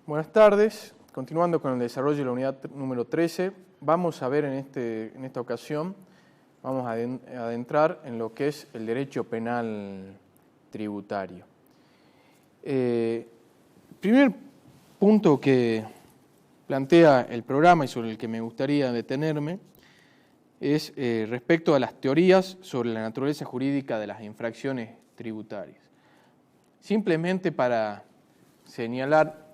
Buenas tardes. Continuando con el desarrollo de la unidad número 13, vamos a ver en esta ocasión, vamos a adentrar en lo que es el derecho penal tributario. Primer punto que plantea el programa y sobre el que me gustaría detenerme es respecto a las teorías sobre la naturaleza jurídica de las infracciones tributarias. Simplemente para señalar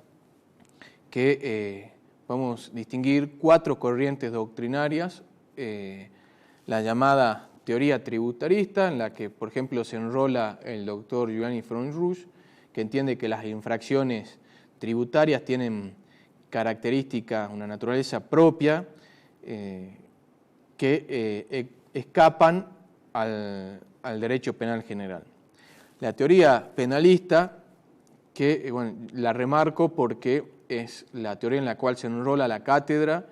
que podemos distinguir 4 corrientes doctrinarias, la llamada teoría tributarista, en la que, por ejemplo, se enrola el doctor Giuliani Fruin-Rouge, que entiende que las infracciones tributarias tienen características, una naturaleza propia, que escapan al derecho penal general. La teoría penalista, que la remarco porque es la teoría en la cual se enrola la cátedra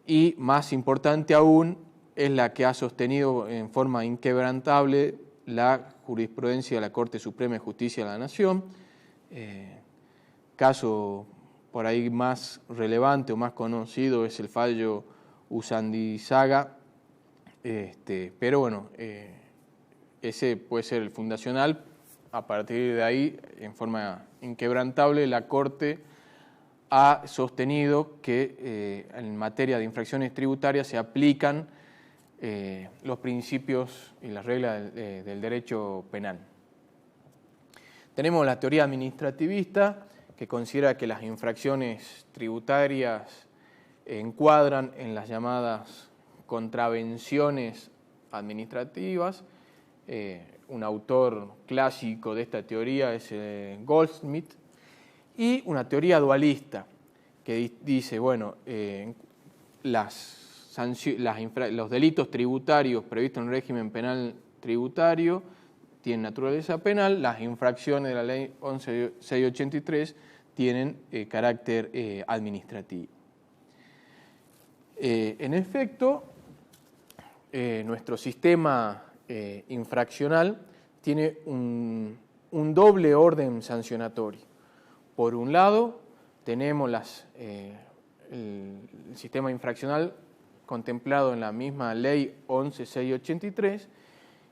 y, más importante aún, es la que ha sostenido en forma inquebrantable la jurisprudencia de la Corte Suprema de Justicia de la Nación. Caso por ahí más relevante o más conocido es el fallo Usandizaga, pero bueno, ese puede ser el fundacional. A partir de ahí, en forma inquebrantable, la Corte ha sostenido que en materia de infracciones tributarias se aplican los principios y las reglas del derecho penal. Tenemos la teoría administrativista, que considera que las infracciones tributarias encuadran en las llamadas contravenciones administrativas. Un autor clásico de esta teoría es Goldsmith, y una teoría dualista que dice, bueno, los delitos tributarios previstos en el régimen penal tributario tienen naturaleza penal, las infracciones de la ley 11.683 tienen carácter administrativo. En efecto, nuestro sistema infraccional tiene un doble orden sancionatorio. Por un lado, tenemos el sistema infraccional contemplado en la misma ley 11.683,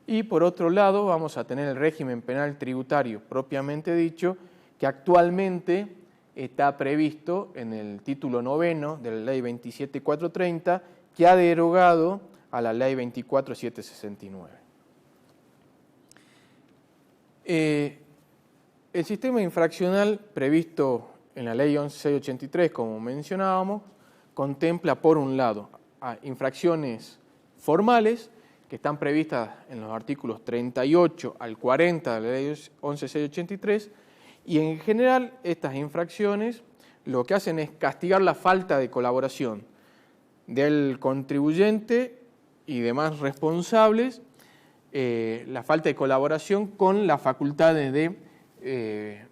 y por otro lado vamos a tener el régimen penal tributario propiamente dicho, que actualmente está previsto en el título 9 de la ley 27.430, que ha derogado a la ley 24.769. El sistema infraccional previsto en la ley 11.683, como mencionábamos, contempla por un lado a infracciones formales que están previstas en los artículos 38 al 40 de la ley 11.683, y en general estas infracciones lo que hacen es castigar la falta de colaboración del contribuyente y demás responsables, la falta de colaboración con las facultades de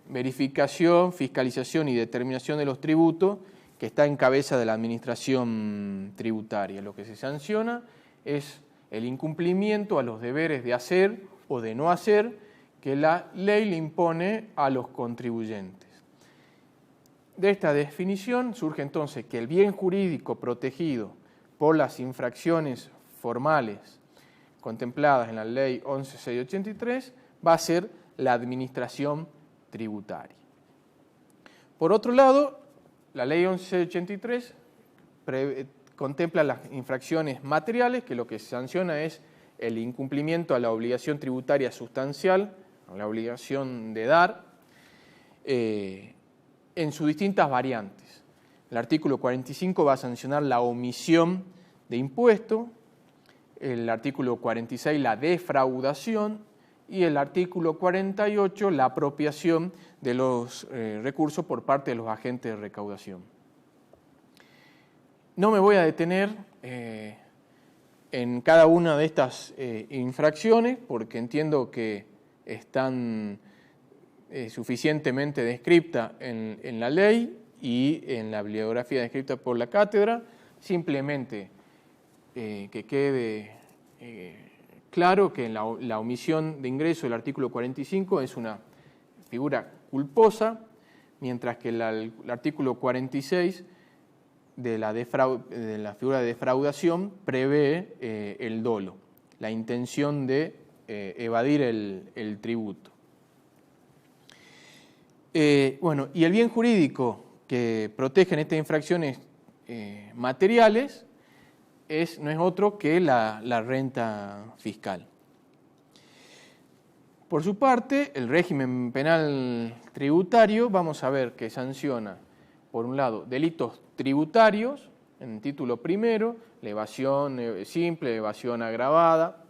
verificación, fiscalización y determinación de los tributos que está en cabeza de la administración tributaria. Lo que se sanciona es el incumplimiento a los deberes de hacer o de no hacer que la ley le impone a los contribuyentes. De esta definición surge entonces que el bien jurídico protegido por las infracciones formales contempladas en la ley 11.683 va a ser la administración tributaria. Por otro lado, la ley 11.683 contempla las infracciones materiales, que lo que sanciona es el incumplimiento a la obligación tributaria sustancial, a la obligación de dar, en sus distintas variantes. El artículo 45 va a sancionar la omisión de impuesto, el artículo 46 la defraudación, y el artículo 48 la apropiación de los recursos por parte de los agentes de recaudación. No me voy a detener en cada una de estas infracciones porque entiendo que están suficientemente descritas en la ley y en la bibliografía descrita por la cátedra. Simplemente que quede claro que la omisión de ingreso del artículo 45 es una figura culposa, mientras que el artículo 46 de la figura de defraudación prevé el dolo, la intención de evadir el tributo. Bueno, y el bien jurídico que protege en estas infracciones materiales no es otro que la renta fiscal. Por su parte, el régimen penal tributario, vamos a ver que sanciona, por un lado, delitos tributarios, en el título primero, la evasión simple, evasión agravada,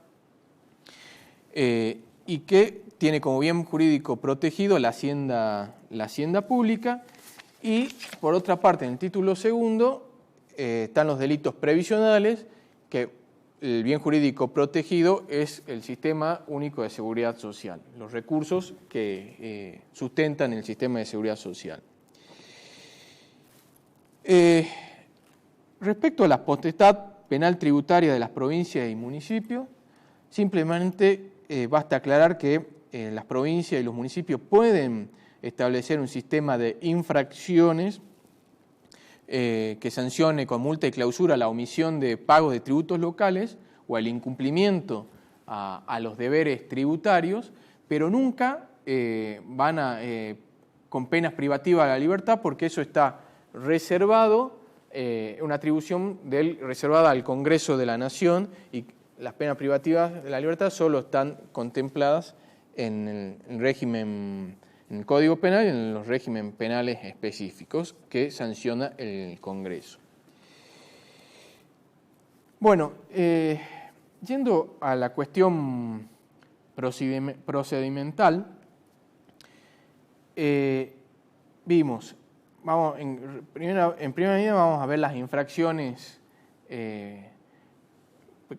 y que tiene como bien jurídico protegido la hacienda pública, y por otra parte, en el título segundo, están los delitos previsionales, que el bien jurídico protegido es el Sistema Único de Seguridad Social, los recursos que sustentan el sistema de seguridad social. Respecto a la potestad penal tributaria de las provincias y municipios, simplemente basta aclarar que las provincias y los municipios pueden establecer un sistema de infracciones que sancione con multa y clausura la omisión de pagos de tributos locales o el incumplimiento a los deberes tributarios, pero nunca con penas privativas de la libertad, porque eso está reservado, una atribución reservada al Congreso de la Nación, y las penas privativas de la libertad solo están contempladas en el régimen, en el Código Penal y en los regímenes penales específicos que sanciona el Congreso. Bueno, yendo a la cuestión procedimental, vimos, en primera medida vamos a ver las infracciones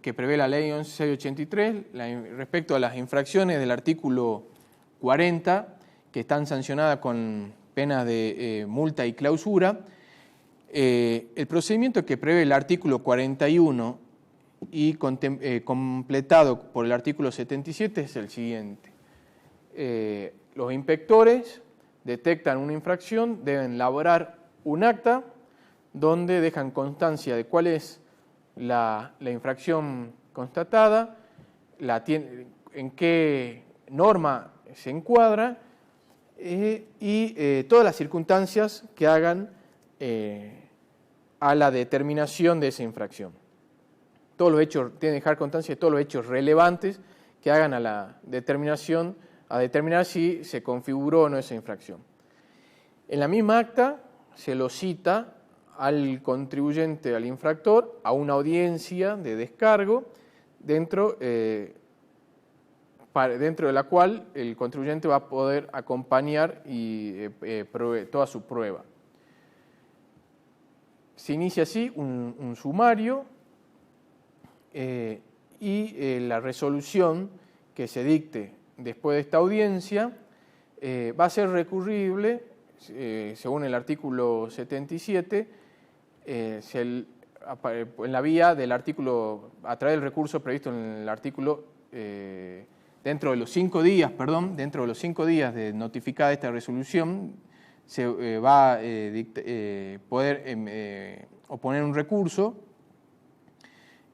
que prevé la ley 11683, respecto a las infracciones del artículo 40, que están sancionadas con penas de multa y clausura. El procedimiento que prevé el artículo 41 y completado por el artículo 77 es el siguiente. Los inspectores detectan una infracción, deben elaborar un acta donde dejan constancia de cuál es la infracción constatada, en qué norma se encuadra, y todas las circunstancias que hagan a la determinación de esa infracción. Todos los hechos, tienen que dejar constancia de todos los hechos relevantes que hagan a la determinación, a determinar si se configuró o no esa infracción. En la misma acta se lo cita al contribuyente, al infractor, a una audiencia de descargo dentro de la cual el contribuyente va a poder acompañar y toda su prueba. Se inicia así un sumario y la resolución que se dicte después de esta audiencia va a ser recurrible, según el artículo 77, en la vía del artículo, a través del recurso previsto en el artículo, dentro de los 5 días de notificada esta resolución, se va a poder oponer un recurso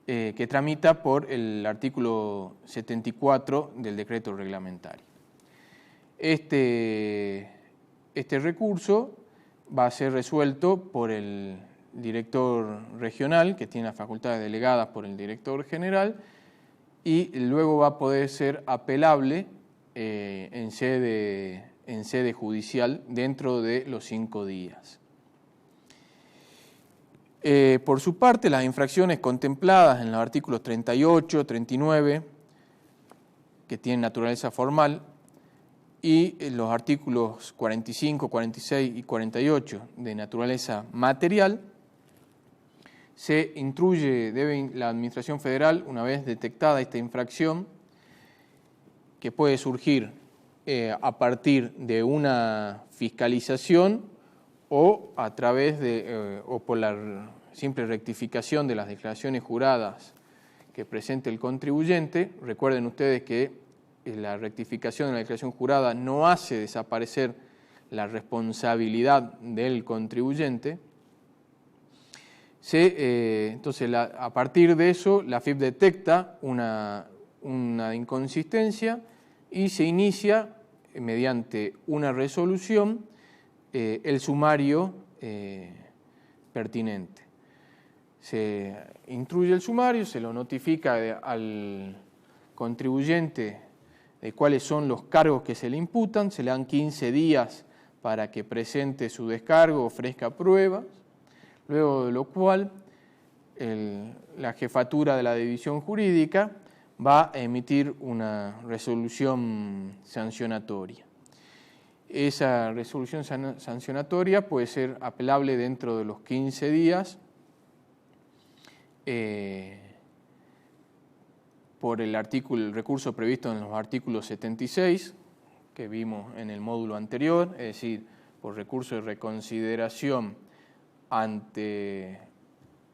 que tramita por el artículo 74 del decreto reglamentario. Este recurso va a ser resuelto por el director regional, que tiene las facultades delegadas por el director general, y luego va a poder ser apelable en sede judicial dentro de los 5 días. Por su parte, las infracciones contempladas en los artículos 38, 39, que tienen naturaleza formal, y los artículos 45, 46 y 48 de naturaleza material, debe la Administración Federal, una vez detectada esta infracción, que puede surgir a partir de una fiscalización o a través o por la simple rectificación de las declaraciones juradas que presente el contribuyente. Recuerden ustedes que la rectificación de la declaración jurada no hace desaparecer la responsabilidad del contribuyente. Entonces, a partir de eso, la AFIP detecta una inconsistencia y se inicia, mediante una resolución, el sumario pertinente. Se instruye el sumario, se lo notifica al contribuyente de cuáles son los cargos que se le imputan, se le dan 15 días para que presente su descargo, ofrezca pruebas, luego de lo cual la jefatura de la división jurídica va a emitir una resolución sancionatoria. Esa resolución sancionatoria puede ser apelable dentro de los 15 días por el recurso previsto en los artículos 76, que vimos en el módulo anterior, es decir, por recurso de reconsideración ante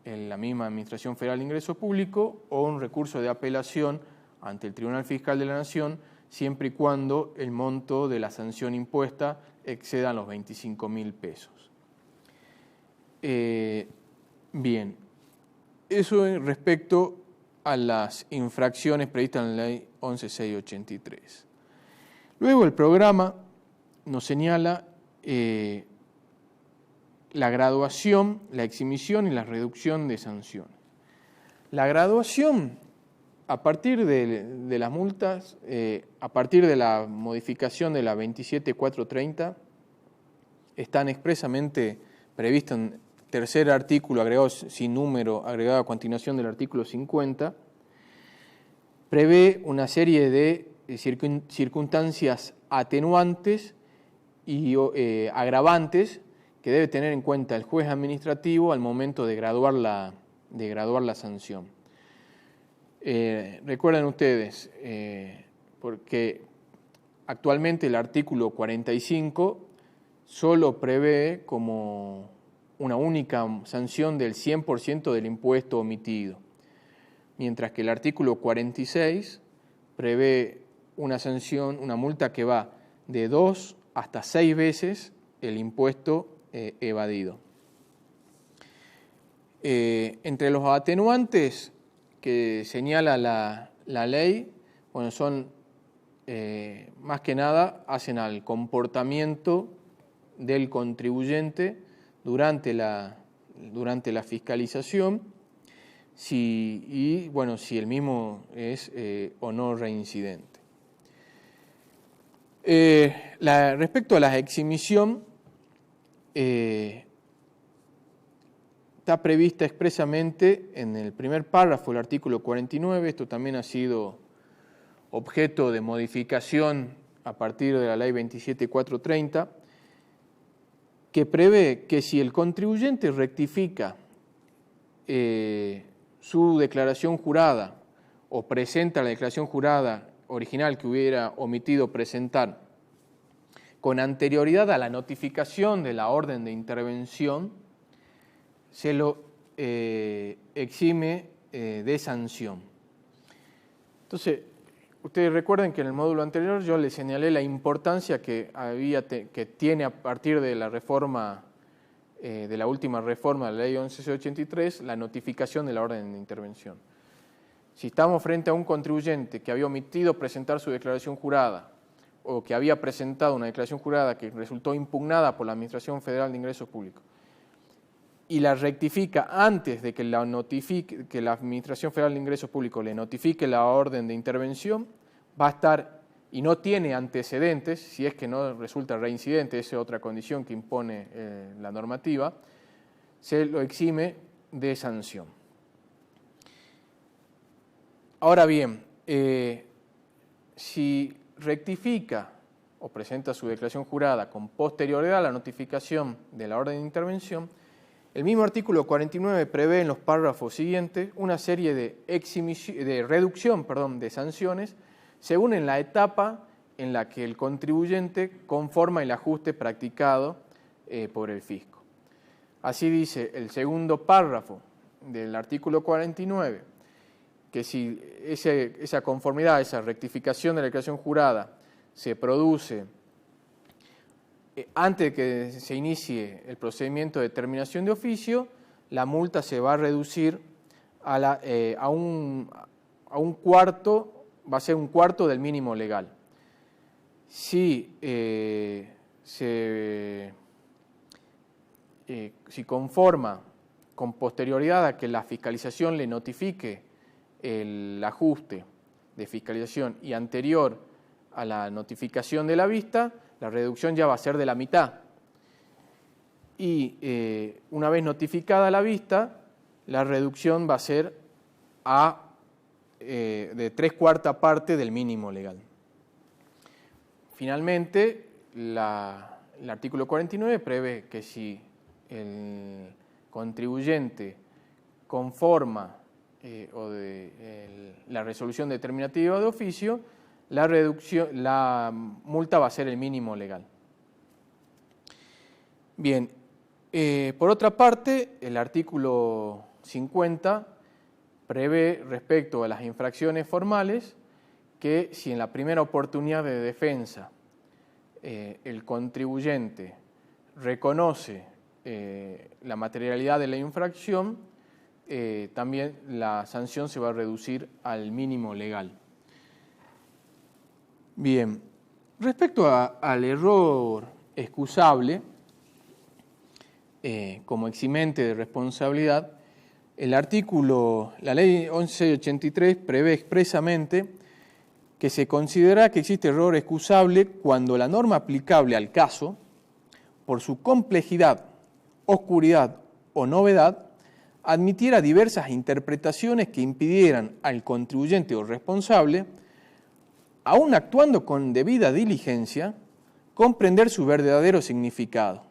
la misma Administración Federal de Ingreso Público o un recurso de apelación ante el Tribunal Fiscal de la Nación, siempre y cuando el monto de la sanción impuesta exceda los 25.000 pesos. Bien, eso es respecto a las infracciones previstas en la Ley 11.683. Luego el programa nos señala la graduación, la exhibición y la reducción de sanciones. La graduación, a partir de las multas, a partir de la modificación de la 27.430, están expresamente previstas en tercer artículo agregado sin número, agregado a continuación del artículo 50, prevé una serie de circunstancias atenuantes y agravantes que debe tener en cuenta el juez administrativo al momento de graduar la sanción. Recuerden ustedes, porque actualmente el artículo 45 solo prevé como una única sanción del 100% del impuesto omitido, mientras que el artículo 46 prevé una sanción, una multa que va de 2 hasta 6 veces el impuesto evadido. Entre los atenuantes que señala la ley, bueno, son más que nada hacen al comportamiento del contribuyente durante la fiscalización, si el mismo es o no reincidente. Respecto a la exhibición, está prevista expresamente en el primer párrafo del artículo 49, esto también ha sido objeto de modificación a partir de la ley 27.430, que prevé que si el contribuyente rectifica su declaración jurada o presenta la declaración jurada original que hubiera omitido presentar con anterioridad a la notificación de la orden de intervención, se lo exime de sanción. Entonces, ustedes recuerden que en el módulo anterior yo les señalé la importancia que tiene a partir de la reforma, de la última reforma de la ley 11.683, la notificación de la orden de intervención. Si estamos frente a un contribuyente que había omitido presentar su declaración jurada o que había presentado una declaración jurada que resultó impugnada por la Administración Federal de Ingresos Públicos y la rectifica antes de que la Administración Federal de Ingresos Públicos le notifique la orden de intervención, va a estar, y no tiene antecedentes, si es que no resulta reincidente, esa es otra condición que impone la normativa, se lo exime de sanción. Ahora bien, si rectifica o presenta su declaración jurada con posterioridad a la notificación de la orden de intervención, el mismo artículo 49 prevé en los párrafos siguientes una serie de reducción de sanciones según en la etapa en la que el contribuyente conforma el ajuste practicado por el fisco. Así dice el segundo párrafo del artículo 49, que si esa conformidad, esa rectificación de la declaración jurada se produce antes de que se inicie el procedimiento de determinación de oficio, la multa se va a reducir a un cuarto, va a ser un cuarto del mínimo legal. Si conforma con posterioridad a que la fiscalización le notifique el ajuste de fiscalización y anterior a la notificación de la vista, la reducción ya va a ser de la mitad. Y una vez notificada la vista, la reducción va a ser de 3/4 parte del mínimo legal. Finalmente, el artículo 49 prevé que si el contribuyente conforma la resolución determinativa de oficio, la multa va a ser el mínimo legal. Bien, por otra parte, el artículo 50 prevé respecto a las infracciones formales que si en la primera oportunidad de defensa el contribuyente reconoce la materialidad de la infracción, también la sanción se va a reducir al mínimo legal. Bien, respecto al error excusable como eximente de responsabilidad, la ley 1183 prevé expresamente que se considera que existe error excusable cuando la norma aplicable al caso, por su complejidad, oscuridad o novedad, admitiera diversas interpretaciones que impidieran al contribuyente o responsable, aun actuando con debida diligencia, comprender su verdadero significado.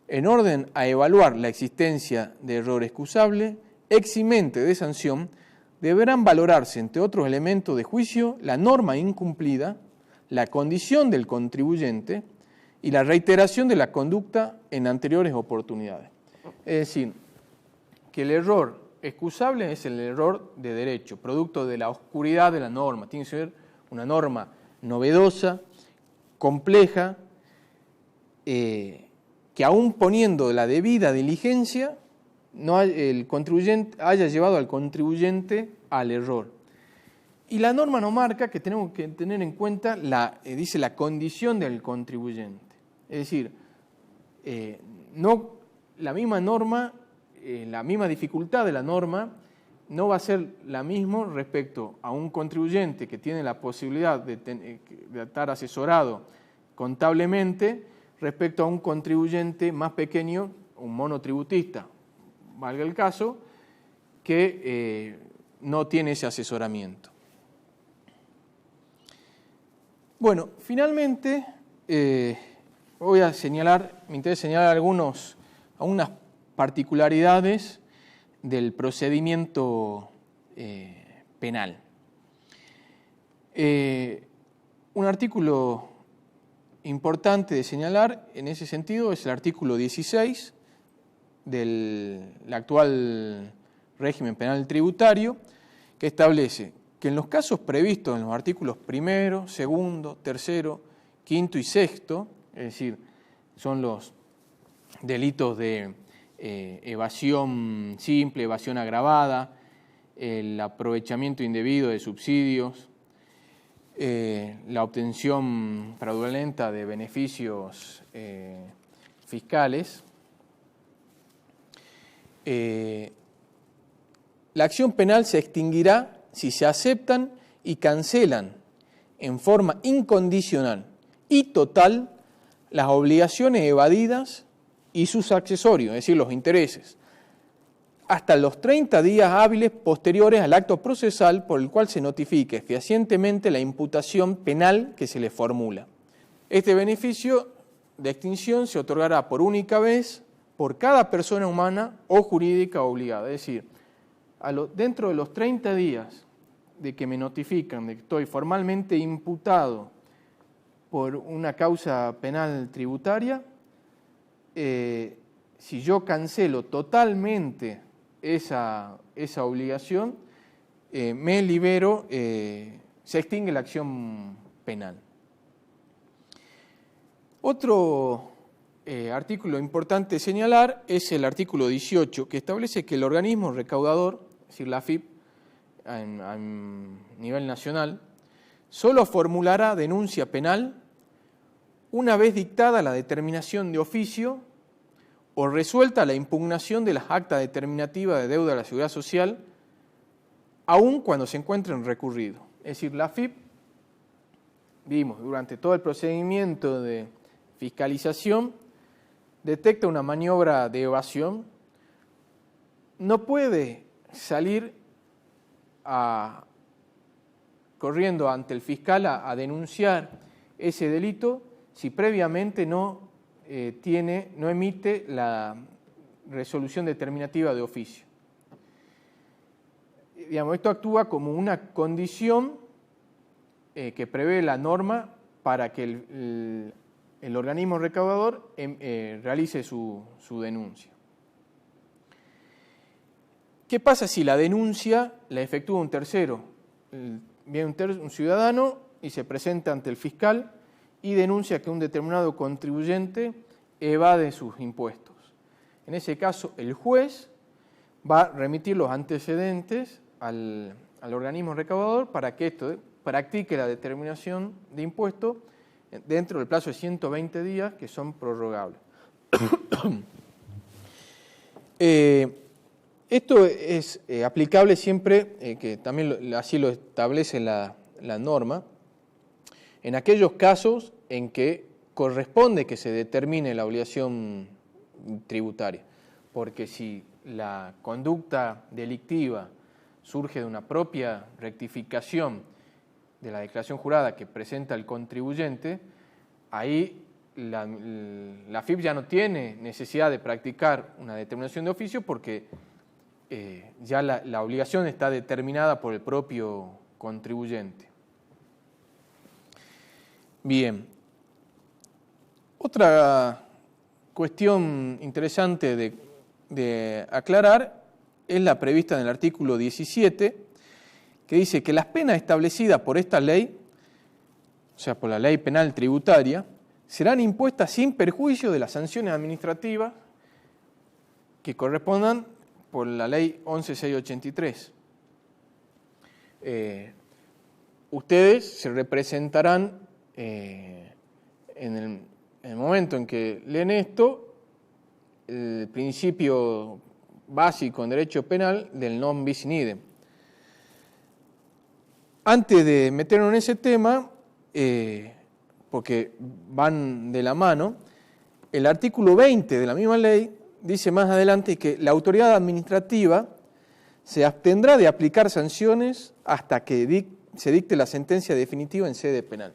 En orden a evaluar la existencia de error excusable, eximente de sanción, deberán valorarse, entre otros elementos de juicio, la norma incumplida, la condición del contribuyente y la reiteración de la conducta en anteriores oportunidades. Es decir, que el error excusable es el error de derecho, producto de la oscuridad de la norma. Tiene que ser una norma novedosa, compleja, que aún poniendo la debida diligencia, el contribuyente haya llevado al contribuyente al error. Y la norma nos marca que tenemos que tener en cuenta dice la condición del contribuyente. Es decir, la misma norma, la misma dificultad de la norma no va a ser la misma respecto a un contribuyente que tiene la posibilidad de estar asesorado contablemente respecto a un contribuyente más pequeño, un monotributista, valga el caso, que no tiene ese asesoramiento. Bueno, finalmente me interesa señalar algunas particularidades del procedimiento penal. Un artículo importante de señalar en ese sentido es el artículo 16 del actual régimen penal tributario, que establece que en los casos previstos en los artículos 1, 2, 3, 5 y 6, es decir, son los delitos de evasión simple, evasión agravada, el aprovechamiento indebido de subsidios, la obtención fraudulenta de beneficios fiscales. La acción penal se extinguirá si se aceptan y cancelan en forma incondicional y total las obligaciones evadidas y sus accesorios, es decir, los intereses, hasta los 30 días hábiles posteriores al acto procesal por el cual se notifique fehacientemente la imputación penal que se le formula. Este beneficio de extinción se otorgará por única vez por cada persona humana o jurídica obligada. Es decir, dentro de los 30 días de que me notifican de que estoy formalmente imputado por una causa penal tributaria, si yo cancelo totalmente esa obligación, me libero, se extingue la acción penal. Otro artículo importante señalar es el artículo 18, que establece que el organismo recaudador, es decir, la AFIP, a nivel nacional, solo formulará denuncia penal una vez dictada la determinación de oficio o resuelta la impugnación de las actas determinativas de deuda de la Seguridad Social, aun cuando se encuentren recurridos. Es decir, la AFIP, vimos durante todo el procedimiento de fiscalización, detecta una maniobra de evasión, no puede salir corriendo ante el fiscal a denunciar ese delito si previamente no emite la resolución determinativa de oficio. Digamos, esto actúa como una condición que prevé la norma para que el organismo recaudador realice su denuncia. ¿Qué pasa si la denuncia la efectúa un tercero? Viene un ciudadano y se presenta ante el fiscal y denuncia que un determinado contribuyente evade sus impuestos. En ese caso, el juez va a remitir los antecedentes al organismo recaudador para que esto practique la determinación de impuestos dentro del plazo de 120 días que son prorrogables. Esto es aplicable siempre, que también así lo establece la norma, en aquellos casos en que corresponde que se determine la obligación tributaria, porque si la conducta delictiva surge de una propia rectificación de la declaración jurada que presenta el contribuyente, ahí la AFIP ya no tiene necesidad de practicar una determinación de oficio porque ya la obligación está determinada por el propio contribuyente. Bien. Otra cuestión interesante de aclarar es la prevista en el artículo 17, que dice que las penas establecidas por esta ley, o sea, por la ley penal tributaria, serán impuestas sin perjuicio de las sanciones administrativas que correspondan por la ley 11.683. Ustedes se representarán en el momento en que leen esto, el principio básico en derecho penal del non bis in idem. Antes de meternos en ese tema, porque van de la mano, el artículo 20 de la misma ley dice más adelante que la autoridad administrativa se abstendrá de aplicar sanciones hasta que se dicte la sentencia definitiva en sede penal.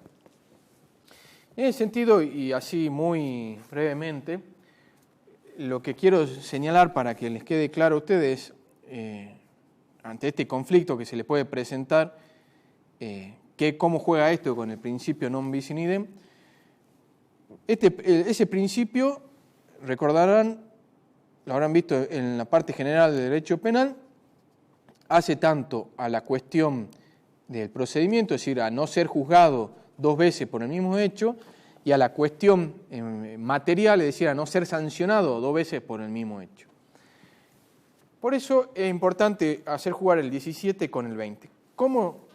En ese sentido, y así muy brevemente, lo que quiero señalar para que les quede claro a ustedes, ante este conflicto que se les puede presentar, cómo juega esto con el principio non bis in idem. Ese principio, recordarán, lo habrán visto en la parte general del derecho penal, hace tanto a la cuestión del procedimiento, es decir, a no ser juzgado dos veces por el mismo hecho, y a la cuestión material, es decir, a no ser sancionado dos veces por el mismo hecho. Por eso es importante hacer jugar el 17 con el 20. ¿Cómo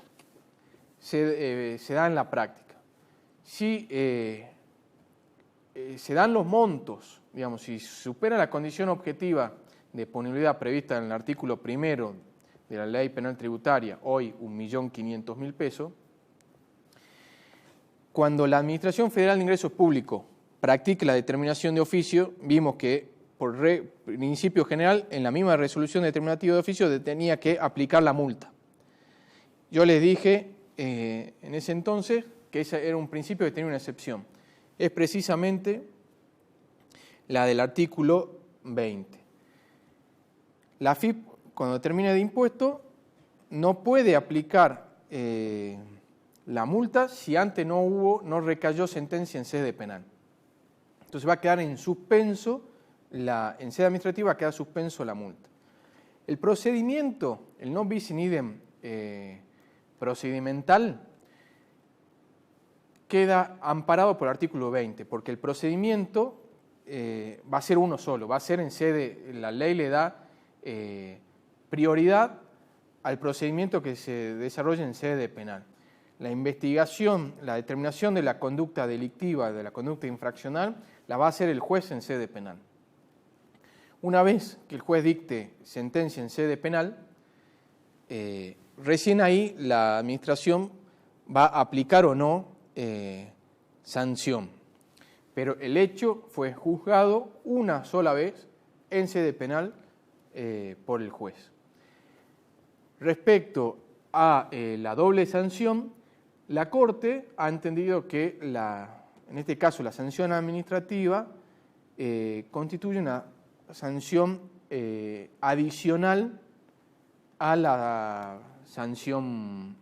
se da en la práctica? Si se dan los montos, digamos, si supera la condición objetiva de punibilidad prevista en el artículo 1 de la Ley Penal Tributaria, hoy 1.500.000 pesos, cuando la Administración Federal de Ingresos Públicos practique la determinación de oficio, vimos que por principio general, en la misma resolución determinativa de oficio, tenía que aplicar la multa. Yo les dije en ese entonces que ese era un principio que tenía una excepción. Es precisamente la del artículo 20. La AFIP, cuando determina de impuesto, no puede aplicar la multa si antes no recayó sentencia en sede penal. Entonces va a quedar en suspenso, en sede administrativa va a quedar suspenso la multa. El procedimiento, el non bis in idem procedimental, queda amparado por el artículo 20, porque el procedimiento va a ser uno solo, va a ser en sede, la ley le da prioridad al procedimiento que se desarrolla en sede penal. La investigación, la determinación de la conducta delictiva, de la conducta infraccional, la va a hacer el juez en sede penal. Una vez que el juez dicte sentencia en sede penal, recién ahí la administración va a aplicar o no sanción. Pero el hecho fue juzgado una sola vez en sede penal por el juez. Respecto a la doble sanción, la Corte ha entendido que, en este caso, la sanción administrativa constituye una sanción adicional a la sanción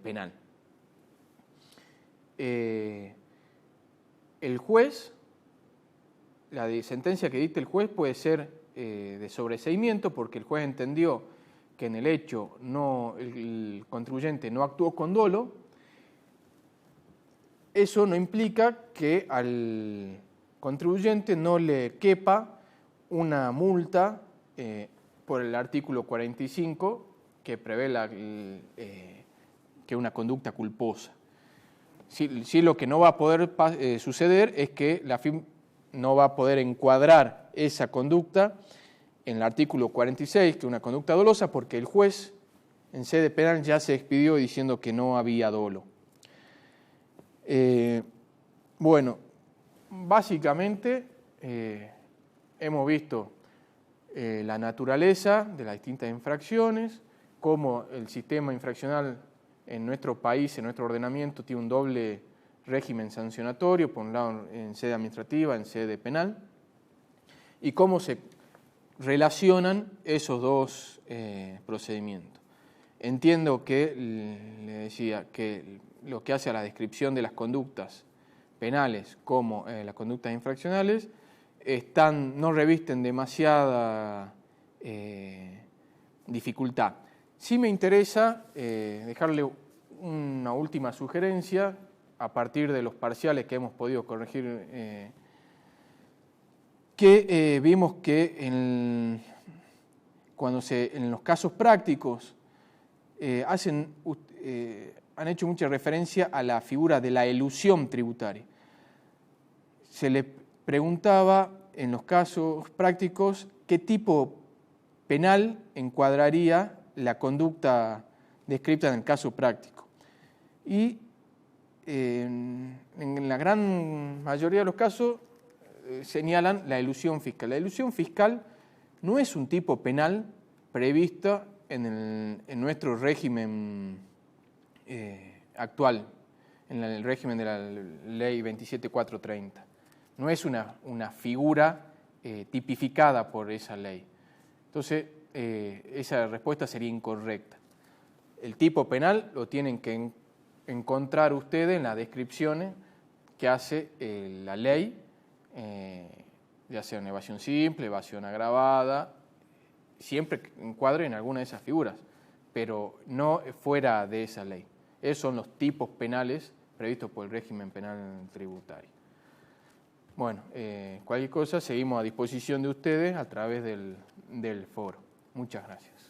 penal. El juez, la sentencia que dicte el juez puede ser de sobreseimiento, porque el juez entendió que en el hecho el contribuyente no actuó con dolo. Eso no implica que al contribuyente no le quepa una multa por el artículo 45 que prevé que una conducta culposa. Sí, lo que no va a poder suceder es que la FIP no va a poder encuadrar esa conducta en el artículo 46, que es una conducta dolosa, porque el juez en sede penal ya se expidió diciendo que no había dolo. Bueno, básicamente hemos visto la naturaleza de las distintas infracciones, cómo el sistema infraccional en nuestro país, en nuestro ordenamiento, tiene un doble régimen sancionatorio, por un lado en sede administrativa, en sede penal, y cómo se relacionan esos dos procedimientos. Entiendo que, le decía, que lo que hace a la descripción de las conductas penales como las conductas infraccionales no revisten demasiada dificultad. Sí me interesa dejarle una última sugerencia a partir de los parciales que hemos podido corregir, que vimos que en los casos prácticos han hecho mucha referencia a la figura de la elusión tributaria. Se le preguntaba en los casos prácticos qué tipo penal encuadraría la conducta descrita en el caso práctico. Y en la gran mayoría de los casos señalan la elusión fiscal. La elusión fiscal no es un tipo penal previsto en nuestro régimen actual, en el régimen de la ley 27430. No es una figura tipificada por esa ley. Entonces, esa respuesta sería incorrecta. El tipo penal lo tienen que encontrar ustedes en las descripciones que hace la ley, ya sea una evasión simple, evasión agravada, siempre encuadre en alguna de esas figuras, pero no fuera de esa ley. Esos son los tipos penales previstos por el régimen penal tributario. Bueno, cualquier cosa seguimos a disposición de ustedes a través del foro. Muchas gracias.